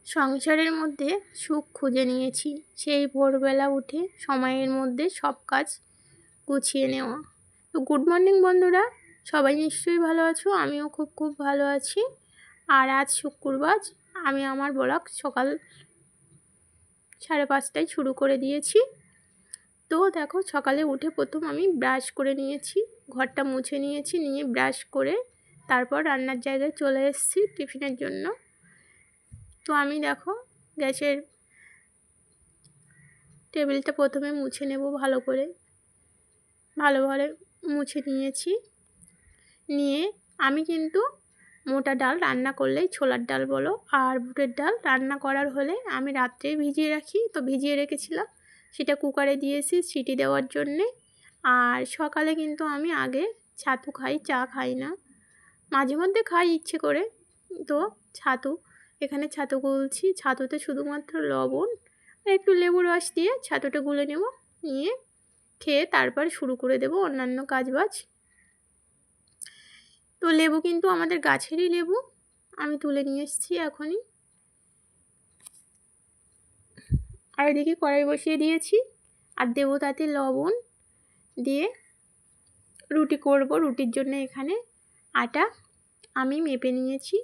সংসারের মধ্যে সুখ খুঁজে নিয়েছি। সেই ভোরবেলা উঠে সময়ের মধ্যে সব কাজ গুছিয়ে নেওয়া। তো গুড মর্নিং বন্ধুরা, সবাই নিশ্চয়ই ভালো আছো। আমিও খুব খুব ভালো আছি। আর আজ শুক্রবার, আমি আমার ব্লগ সকাল 5:30টায় শুরু করে দিয়েছি। তো দেখো, সকালে উঠে প্রথম আমি ব্রাশ করে নিয়েছি, ঘরটা মুছে নিয়েছি, নিয়ে ব্রাশ করে তারপর রান্নার জায়গায় চলে এসেছি টিফিনের জন্য। তো আমি দেখো গ্যাসের টেবিলটা প্রথমে মুছে নেব, ভালোভাবে মুছে নিয়েছি। নিয়ে আমি কিন্তু মোটা ডাল রান্না করলেই, ছোলার ডাল বলো আর বুটের ডাল রান্না করার হলে আমি রাত্রে ভিজিয়ে রাখি। তো ভিজিয়ে রেখেছিলাম, সেটা কুকারে দিয়েছি সিটি দেওয়ার জন্যে। আর সকালে কিন্তু আমি আগে ছাতু খাই, চা খাই না, মাঝে মধ্যে খাই ইচ্ছে করে। তো এখানে ছাতু গুলছি। ছাতুতে শুধুমাত্র লবণ আর একটু লেবু রস দিয়ে ছাতুটা গুলে নেব, নিয়ে খেয়ে তারপর শুরু করে দেব অন্যান্য কাজবাজ। তো লেবু কিন্তু আমাদের গাছেরই লেবু, আমি তুলে নিয়ে এসেছি এখনই। আর এদিকে কড়াই বসিয়ে দিয়েছি, আর দেবো তাতে লবণ দিয়ে রুটি করব। রুটির জন্য এখানে আটা আমি মেপে নিয়েছি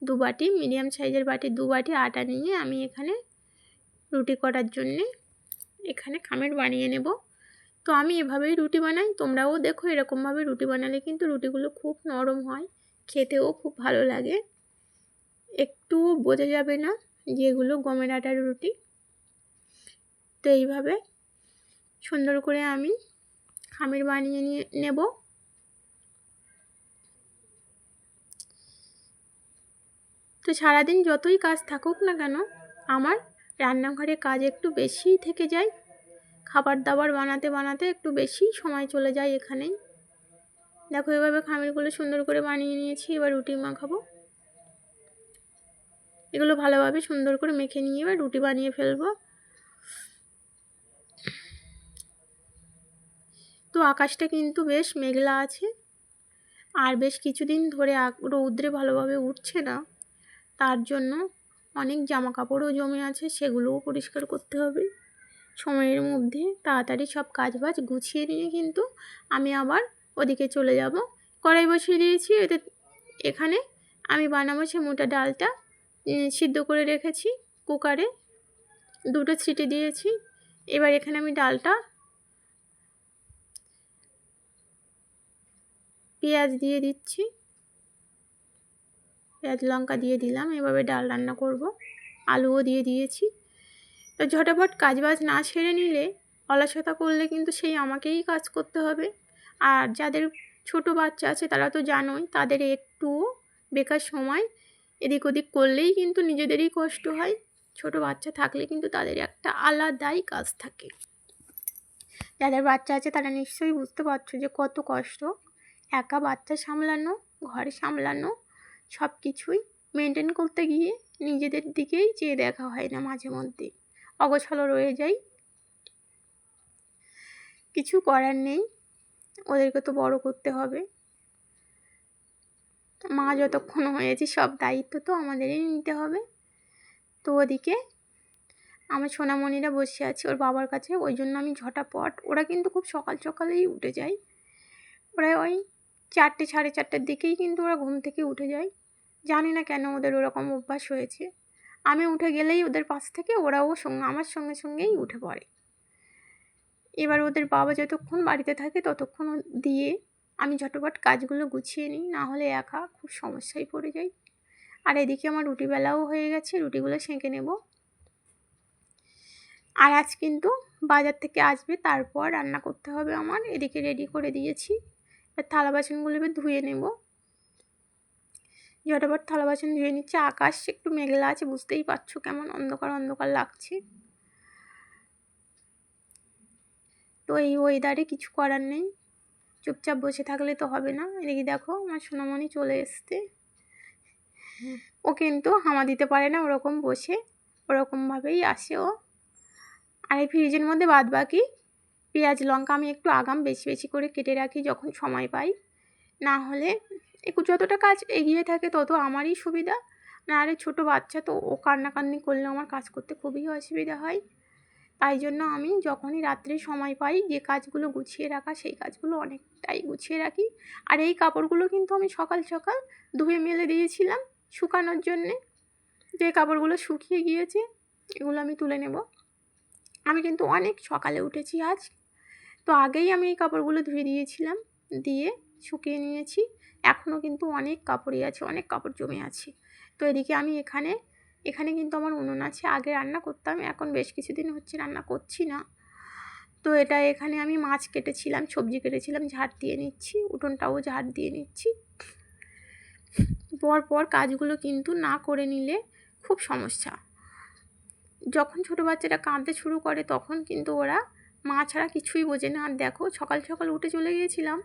2 বাটি, মিডিয়াম সাইজের বাটি 2 বাটি আটা নিয়ে আমি এখানে রুটি করার জন্যে এখানে খামির বানিয়ে নেব। তো আমি এভাবেই রুটি বানাই, তোমরাও দেখো এরকমভাবে রুটি বানালে কিন্তু রুটিগুলো খুব নরম হয়, খেতেও খুব ভালো লাগে, একটুও বোঝা যাবে না যে এগুলো গমের আটার রুটি। তো এইভাবে সুন্দর করে আমি খামির বানিয়ে নেব। তো সারাদিন যতই কাজ থাকুক না কেন, আমার রান্নাঘরে কাজ একটু বেশিই থেকে যায়। খাবার দাবার বানাতে বানাতে একটু বেশি সময় চলে যায় এখানেই। দেখো এভাবে খামিরগুলো সুন্দর করে বানিয়ে নিয়েছি। এবার রুটি মাখাবো। এগুলো ভালোভাবে সুন্দর করে মেখে নিয়ে এবার রুটি বানিয়ে ফেলবো। তো আকাশটা কিন্তু বেশ মেঘলা আছে, আর বেশ কিছুদিন ধরে রৌদ্রে ভালোভাবে উঠছে না, তার জন্য অনেক জামা কাপড়ও জমে আছে, সেগুলোও পরিষ্কার করতে হবে সময়ের মধ্যে। তাড়াতাড়ি সব কাজবাজ গুছিয়ে নিয়ে কিন্তু আমি আবার ওদিকে চলে যাব। কড়াই বসিয়ে দিয়েছি, এখানে আমি বানাবো সে মোটা ডালটা। সিদ্ধ করে রেখেছি কুকারে, 2টো সিটি দিয়েছি। এবার এখানে আমি ডালটা, পেঁয়াজ দিয়ে দিচ্ছি, পেঁয়াজ লঙ্কা দিয়ে দিলাম। এভাবে ডাল রান্না করব। আলুও দিয়ে দিয়েছি। তো ঝটাপট কাজবাজ না সেরে নিলে, অলসতা করলে কিন্তু সেই আমাকেই কাজ করতে হবে। আর যাদের ছোট বাচ্চা আছে তারা তো জানোই, তাদের একটু বেকার সময় এদিক ওদিক করলেই কিন্তু নিজেদেরই কষ্ট হয়। ছোট বাচ্চা থাকলে কিন্তু তাদের একটা আলাদাই কাজ থাকে। যাদের বাচ্চা আছে তারা নিশ্চয়ই বুঝতে পারছো যে কত কষ্ট একা বাচ্চা সামলানো, ঘর সামলানো, সব কিছুই মেনটেন করতে গিয়ে নিজেদের দিকেই চেয়ে দেখা হয় না, মাঝে মধ্যে অগোছালো রয়ে যায়। কিছু করার নেই, ওদেরকে তো বড় করতে হবে। মা যতক্ষণ হয়েছি সব দায়িত্ব তো আমাদেরই নিতে হবে। তো ওদিকে আমার সোনামণিরা বসে আছে ওর বাবার কাছে, ওই জন্য আমি ঝটাপট, ওরা কিন্তু খুব সকাল সকালেই উঠে যায়। ওরা ওই 4টে 4:30টার দিকেই কিন্তু ওরা ঘুম থেকে উঠে যায়। জানি না কেন ওদের ওরকম অভ্যাস হয়েছে। আমি উঠে গেলেই ওদের পাশ থেকে ওরাও আমার সঙ্গে সঙ্গেই উঠে পড়ে। এবার ওদের বাবা যতক্ষণ বাড়িতে থাকে ততক্ষণ দিয়ে আমি ঝটপট কাজগুলো গুছিয়ে নিই, না হলে একা খুব সমস্যায় পড়ে যাই। আর এদিকে আমার রুটি বেলাও হয়ে গেছে, রুটিগুলো সেঁকে নেব। আর আজ কিন্তু বাজার থেকে আসবে, তারপর রান্না করতে হবে আমার। এদিকে রেডি করে দিয়েছি, এবার থালা বাসনগুলো এবার ধুয়ে নেব। ঝটপট থালা বাসন ধুয়ে নিচ্ছে। আকাশ একটু মেঘলা আছে, বুঝতেই পারছো কেমন অন্ধকার অন্ধকার লাগছে। তো এই ওয়েদারে কিছু করার নেই, চুপচাপ বসে থাকলে তো হবে না। এদিকে দেখো আমার সোনামণি চলে এসছে। ও কিন্তু হামা দিতে পারে না, ওরকম বসে ওরকমভাবেই আসে ও। আর এই ফ্রিজের মধ্যে বাদ বাকি পেঁয়াজ লঙ্কা আমি একটু আগাম বেশি বেশি করে কেটে রাখি যখন সময় পাই, না হলে একটু যতটা কাজ এগিয়ে থাকে তত আমারই সুবিধা। না আরে ছোটো বাচ্চা তো, ও কান্নাকান্নি করলে আমার কাজ করতে খুবই অসুবিধা হয়। তাই জন্য আমি যখনই রাত্রে সময় পাই, যে কাজগুলো গুছিয়ে রাখা সেই কাজগুলো অনেকটাই গুছিয়ে রাখি। আর এই কাপড়গুলো কিন্তু আমি সকাল সকাল ধুয়ে মেলে দিয়েছিলাম শুকানোর জন্যে। যে কাপড়গুলো শুকিয়ে গিয়েছে এগুলো আমি তুলে নেব। আমি কিন্তু অনেক সকালে উঠেছি আজ, তো আগেই আমি এই কাপড়গুলো ধুয়ে দিয়েছিলাম, দিয়ে শুকিয়ে নিয়েছি। এখনও কিন্তু অনেক কাপড়ই আছে, অনেক কাপড় জমে আছে। তো এদিকে আমি এখানে কিন্তু আমার উনুন আছে। আগে রান্না করতাম, এখন বেশ কিছুদিন হচ্ছে রান্না করছি না। তো এখানে আমি মাছ কেটেছিলাম, সবজি কেটেছিলাম, ঝাড় দিয়ে নিচ্ছি, উঠোনটাও ঝাড় দিয়ে নিচ্ছি। পর কাজগুলো কিন্তু না করে নিলে খুব সমস্যা। যখন ছোটো বাচ্চারা কাঁদতে শুরু করে তখন কিন্তু ওরা মা ছাড়া কিছুই বোঝে না। আর দেখো সকাল সকাল উঠে চলে গিয়েছিলাম,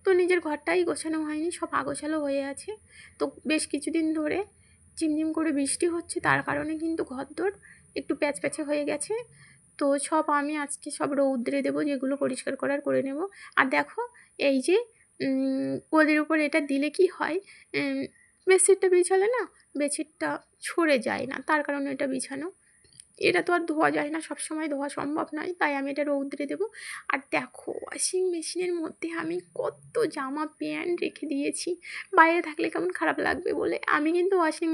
তো নিজের ঘরটাই গোছানো হয়নি, সব আগোছালো হয়ে আছে। তো বেশ কিছুদিন ধরে ঝিমঝিম করে বৃষ্টি হচ্ছে, তার কারণে কিন্তু ঘরদোর একটু প্যাচপ্যাচে হয়ে গেছে। তো সব আমি আজকে সব রৌদ্রে দেবো, যেগুলো পরিষ্কার করার করে নেব। আর দেখো এই যে গদির উপর এটা দিলে কি হয়, বেডশিটটা বিছালে না, বেডশিটটা সরে যায় না, তার কারণে এটা বিছানো। এটা তো আর ধোয়া যায় না, সবসময় ধোয়া সম্ভব নয়, তাই আমি এটা রৌদ্রে দেবো। আর দেখো ওয়াশিং মেশিনের মধ্যে আমি কত জামা প্যান্ট রেখে দিয়েছি, বাইরে থাকলে কেমন খারাপ লাগবে বলে আমি কিন্তু ওয়াশিং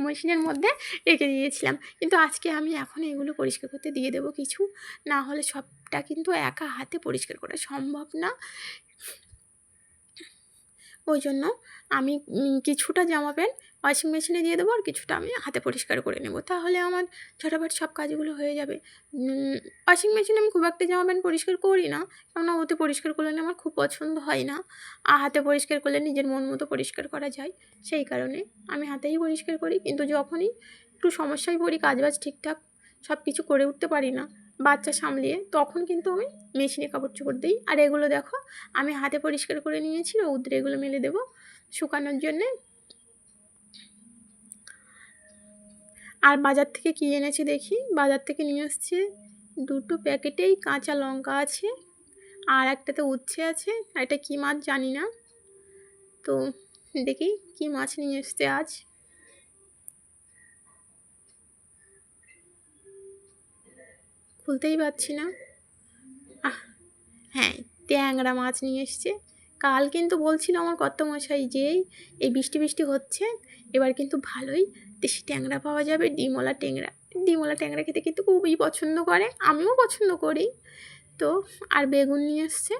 মেশিনের মধ্যে রেখে দিয়েছিলাম। কিন্তু আজকে আমি এখন এগুলো পরিষ্কার করতে দিয়ে দেবো কিছু, না হলে সবটা কিন্তু একা হাতে পরিষ্কার করা সম্ভব না। ওই জন্য আমি কিছুটা জামা প্যান্ট ওয়াশিং মেশিনে দিয়ে দেবো, আর কিছুটা আমি হাতে পরিষ্কার করে নেব, তাহলে আমার ঝটাফট সব কাজগুলো হয়ে যাবে। ওয়াশিং মেশিনে আমি খুব একটা জামা প্যান্ট পরিষ্কার করি না, কেননা ওতে পরিষ্কার করলে আমার খুব পছন্দ হয় না। আর হাতে পরিষ্কার করলে নিজের মন মতো পরিষ্কার করা যায়, সেই কারণে আমি হাতেই পরিষ্কার করি। কিন্তু যখনই একটু সমস্যায় পড়ি, কাজবাজ ঠিকঠাক সব কিছু করে উঠতে পারি না বাচ্চা সামলিয়ে, তখন কিন্তু আমি মেশিনে কাপড় চোপড় দিই। আর এগুলো দেখো আমি হাতে পরিষ্কার করে নিয়েছি, রৌদ্রে এগুলো মেলে দেবো শুকানোর জন্যে। আর বাজার থেকে কী এনেছি দেখি, বাজার থেকে নিয়ে এসছে 2টো প্যাকেটেই কাঁচা লঙ্কা আছে, আর একটাতে উচ্ছে আছে, আর এটা কী মাছ জানি না। তো দেখি কী মাছ নিয়ে এসছে আজ। খুলতেই পারছি না। হ্যাঁ, ট্যাংরা মাছ নিয়ে এসছে। কাল কিন্তু বলছিল আমার কর্তামশাই যে এই বৃষ্টি বৃষ্টি হচ্ছে, এবার কিন্তু ভালোই দেশি ট্যাংরা পাওয়া যাবে, ডিমওয়ালা ট্যাংরা। ডিমওয়ালা ট্যাংরা খেতে কিন্তু খুবই পছন্দ করে, আমিও পছন্দ করি। তো আর বেগুন নিয়ে এসছে।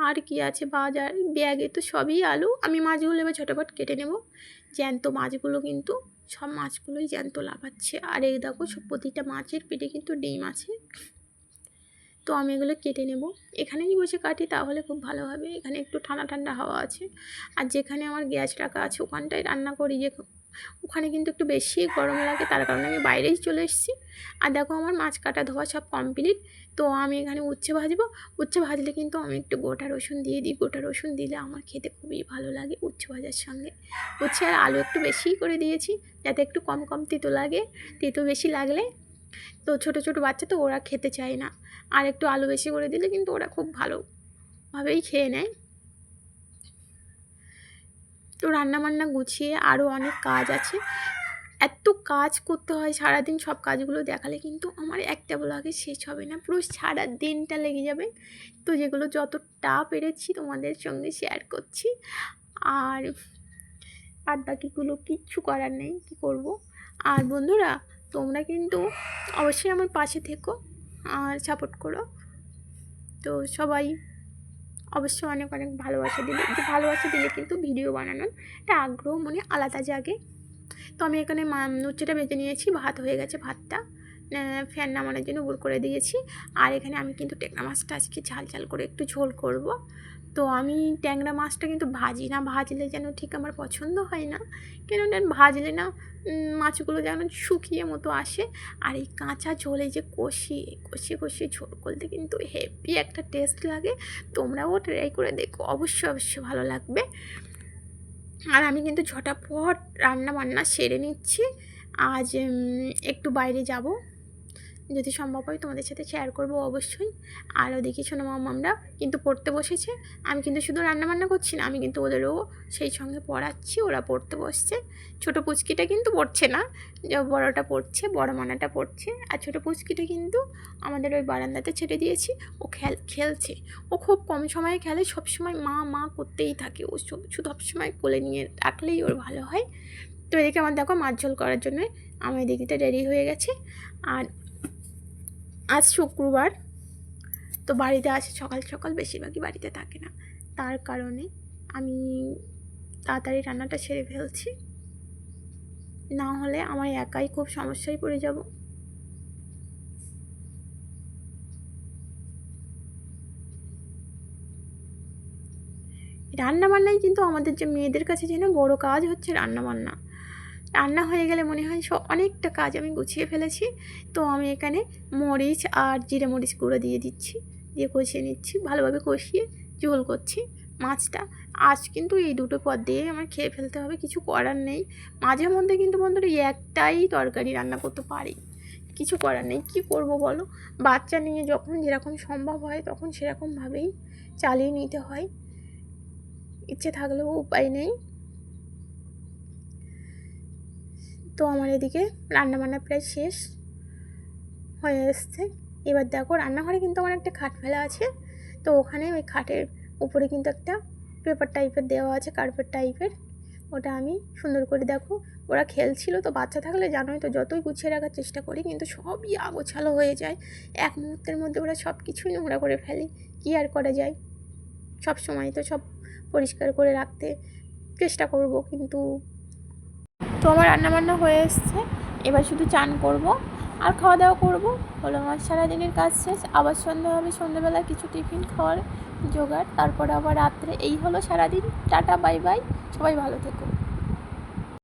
আর কি আছে বাজার ব্যাগে, তো সবই আলু। আমি মাছগুলো এবার ঝটাপট কেটে নেব। জ্যান্ত মাছগুলো কিন্তু সব মাছগুলোই জ্যান্ত লাফাচ্ছে। আর এই দেখো সব প্রতিটা মাছের পেটে কিন্তু ডিম আছে। তো আমি এগুলো কেটে নেব, এখানেই বসে কাটি তাহলে খুব ভালো হবে। এখানে একটু ঠান্ডা ঠান্ডা হাওয়া আছে, আর যেখানে আমার গ্যাস রাখা আছে ওখানটায় রান্না করি, যে ওখানে কিন্তু একটু বেশি গরম লাগে, তার কারণে আমি বাইরেই চলে এসেছি। আর দেখো আমার মাছ কাটা ধোয়া সব কমপ্লিট। তো আমি এখানে উচ্ছে ভাজবো। উচ্ছে ভাজলে কিন্তু আমি একটু গোটা রসুন দিয়ে দিই, গোটা রসুন দিলে আমার খেতে খুবই ভালো লাগে উচ্ছে ভাজার সঙ্গে। উচ্ছে আর আলু একটু বেশিই করে দিয়েছি, যাতে একটু কম কম তেতো লাগে। তেতো বেশি লাগলে তো ছোটো ছোটো বাচ্চা তো ওরা খেতে চায় না, আর একটু আলু বেশি করে দিলে কিন্তু ওরা খুব ভালোভাবেই খেয়ে নেয়। তো রান্নাবান্না গুছিয়ে আরও অনেক কাজ আছে, এত কাজ করতে হয় সারাদিন, সব কাজগুলো দেখালে কিন্তু আমার একটা ব্লগে শেষ হবে না, পুরো সারা দিনটা লেগে যাবে। তো যেগুলো যতটা পেরেছি তোমাদের সঙ্গে শেয়ার করছি, আর বাদ বাকিগুলো কিচ্ছু করার নেই, কী করব। আর বন্ধুরা তোমরা কিন্তু অবশ্যই আমার পাশে থেকো আর সাপোর্ট করো। তো সবাই অবশ্যই অনেক অনেক ভালোবাসা দিলে, যে ভালোবাসা দিলে কিন্তু ভিডিও বানানোর একটা আগ্রহ মনে আলাদা জাগে। তো আমি এখানে উচ্ছেটা বেজে নিয়েছি, ভাত হয়ে গেছে, ভাতটা ফ্যান নামানোর জন্য উপর করে দিয়েছি। আর এখানে আমি কিন্তু ট্যাংরা মাছটা আজকে ঝাল ঝাল করে একটু ঝোল করব। তো আমি ট্যাংরা মাছটা কিন্তু ভাজি না, ভাজলে যেন ঠিক আমার পছন্দ হয় না, কেননা ভাজলে না মাছগুলো যেন শুকিয়ে মতো আসে। আর এই কাঁচা ঝোলে যে কষিয়ে কষিয়ে কষিয়ে ঝোল করতে কিন্তু হেভি একটা টেস্ট লাগে। তোমরাও ট্রাই করে দেখো, অবশ্যই অবশ্যই ভালো লাগবে। আর আমি কিন্তু ঝটাপট রান্না বান্না সেরে নিচ্ছি, আজ একটু বাইরে যাব, যদি সম্ভব হয় তোমাদের সাথে শেয়ার করবো অবশ্যই। আর ওদিকে সোনা মামরা কিন্তু পড়তে বসেছে। আমি কিন্তু শুধু রান্নাবান্না করছি না, আমি কিন্তু ওদেরও সেই সঙ্গে পড়াচ্ছি, ওরা পড়তে বসছে। ছোটো পুচকিটা কিন্তু পড়ছে না, বড়টা পড়ছে, বড় মানাটা পড়ছে। আর ছোটো পুচকিটা কিন্তু আমাদের ওই বারান্দাতে ছেড়ে দিয়েছি, ও খেলছে। ও খুব কম সময়ে খেলে, সবসময় মা মা করতেই থাকে, ও সবসময় কোলে নিয়ে রাখলেই ওর ভালো হয়। তো এদিকে আমার দেখো মাছ ঝোল করার জন্য আমার এদিকটা রেডি হয়ে গেছে। আর আজ শুক্রবার, তো বাড়িতে আসে সকাল সকাল, বেশিরভাগই বাড়িতে থাকে না, তার কারণে আমি তাড়াতাড়ি রান্নাটা সেরে ফেলছি, না হলে আমার একাই খুব সমস্যায় পড়ে যাব। রান্নাবান্নাই কিন্তু আমাদের যে মেয়েদের কাছে যেন বড় কাজ হচ্ছে রান্নাবান্না। রান্না হয়ে গেলে মনে হয় অনেকটা কাজ আমি গুছিয়ে ফেলেছি। তো আমি এখানে মরিচ আর জিরে মরিচ গুঁড়ো দিয়ে দিচ্ছি, দিয়ে কষিয়ে নিচ্ছি, ভালোভাবে কষিয়ে ঝোল করছি মাছটা। আজ কিন্তু এই দুটো পদ দিয়ে আমার খেয়ে ফেলতে হবে, কিছু করার নেই। মাঝে মধ্যে কিন্তু বন্ধুরা একটাই তরকারি রান্না করতে পারি, কিছু করার নেই। কী করব বলো, বাচ্চা নিয়ে যখন যেরকম সম্ভব হয় তখন সেরকমভাবেই চালিয়ে নিতে হয়, ইচ্ছে থাকলেও উপায় নেই। তো আমার এদিকে রান্নাবান্না প্রায় শেষ হয়ে এসছে। এবার দেখো রান্নাঘরে কিন্তু আমার একটা খাট ফেলা আছে, তো ওখানে ওই খাটের উপরে কিন্তু একটা পেপার টাইপের দেওয়া আছে, কার্পেট টাইপের। ওটা আমি সুন্দর করে, দেখো ওরা খেলছিল, তো বাচ্চা থাকলে জানোই তো যতই গুছিয়ে রাখার চেষ্টা করি কিন্তু সবই আগোছালো হয়ে যায়, এক মুহূর্তের মধ্যে ওরা সব কিছুই নোংরা করে ফেলে। কী আর করা যায়, সব সময় তো সব পরিষ্কার করে রাখতে চেষ্টা করব, কিন্তু তো আমার রান্নাবান্না হয়ে এসছে। এবার শুধু চান করব আর খাওয়া দাওয়া করব, হলো আমার সারাদিনের কাজ শেষ। আবার সন্ধ্যা হবে, সন্ধ্যেবেলা কিছু টিফিন খাওয়ার জোগাড়, তারপরে আবার রাত্রে। এই হলো সারাদিন। টাটা, বাই বাই, সবাই ভালো থেকো।